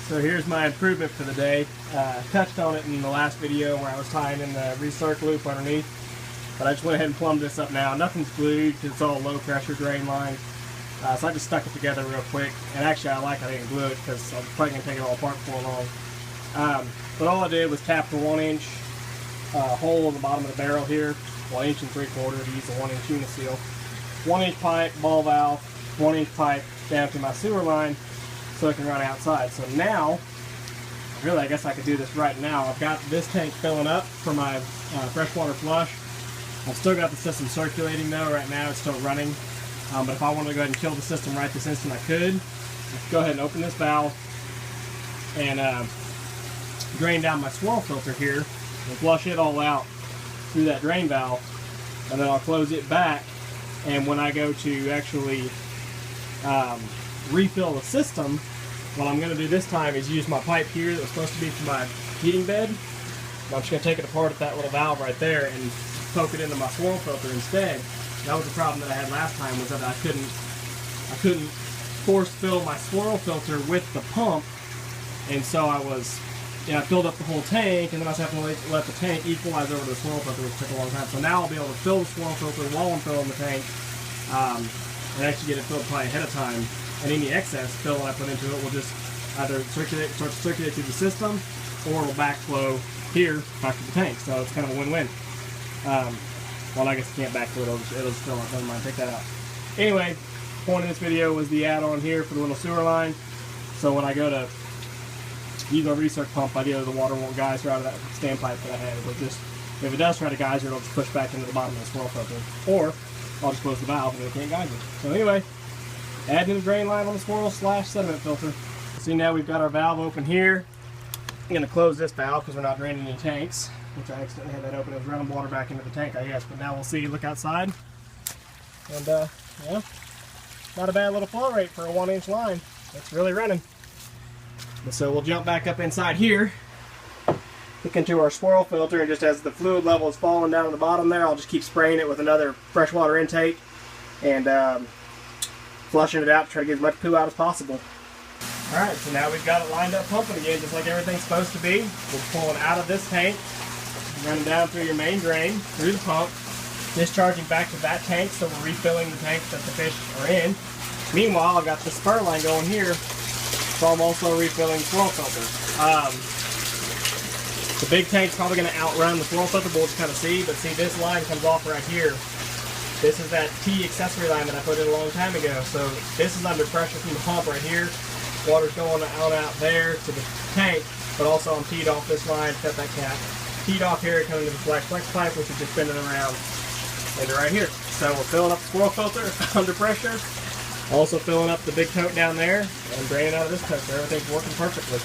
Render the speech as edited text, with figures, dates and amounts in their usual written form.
So here's my improvement for the day. Touched on it in the last video where I was tying in the recirc loop underneath, but I just went ahead and plumbed this up now. Nothing's glued because it's all low pressure drain line. So I just stuck it together real quick, and actually I didn't glue it because I'm probably going to take it all apart before long. But all I did was tap the 1-inch hole in the bottom of the barrel here, 1 inch and 3/4 to use the 1-inch uniseal. 1-inch pipe, ball valve, 1-inch pipe down to my sewer line so it can run outside. So now, really I guess I could do this right now. I've got this tank filling up for my freshwater flush. I've still got the system circulating though. Right now it's still running. But if I wanted to go ahead and kill the system right this instant, I could. Let's go ahead and open this valve and drain down my swirl filter here and flush it all out through that drain valve. And then I'll close it back, and when I go to actually refill the system, what I'm going to do this time is use my pipe here that was supposed to be for my heating bed. I'm just going to take it apart at that little valve right there and poke it into my swirl filter instead. That was the problem that I had last time, was that I couldn't force fill my swirl filter with the pump, and so I filled up the whole tank, and then I was having to let the tank equalize over the swirl filter, which took a long time. So now I'll be able to fill the swirl filter while I'm filling the tank, and actually get it filled probably ahead of time. And any excess fill that I put into it will just either start to circulate through the system, or it'll backflow here back to the tank. So it's kind of a win-win. Well, I guess you can't backflow it, it'll just fill up, never mind, take that out. Anyway, the point of this video was the add-on here for the little sewer line. So when I go to use our recirc pump, ideally the water won't geyser out of that standpipe that I had. It'll just, if it does try to geyser, it'll just push back into the bottom of the swirl filter. Or I'll just close the valve and it can't geyser. So anyway, adding the drain line on the swirl/sediment filter. See, now we've got our valve open here. I'm going to close this valve because we're not draining any tanks, which I accidentally had that open. It was running water back into the tank, I guess. But now we'll see, look outside. And, yeah, not a bad little flow rate for a 1-inch line. It's really running. And so we'll jump back up inside here, look into our swirl filter, and just as the fluid level is falling down to the bottom there, I'll just keep spraying it with another freshwater intake and flushing it out to try to get as much poo out as possible. Alright, so now we've got it lined up pumping again, just like everything's supposed to be. We're pulling out of this tank, running down through your main drain, through the pump, discharging back to that tank, so we're refilling the tank that the fish are in. Meanwhile, I've got the spur line going here, so I'm also refilling the swirl filter. The big tank's probably going to outrun the swirl filter, but we'll just kind of see. But see, this line comes off right here. This is that T accessory line that I put in a long time ago. So this is under pressure from the pump right here. Water's going out there to the tank, but also I'm teed off this line, cut that cap. Teed off here, coming to the flex pipe, which is just spinning around into right here. So we're filling up the swirl filter under pressure. Also filling up the big tote down there and draining out of this tote, so everything's working perfectly.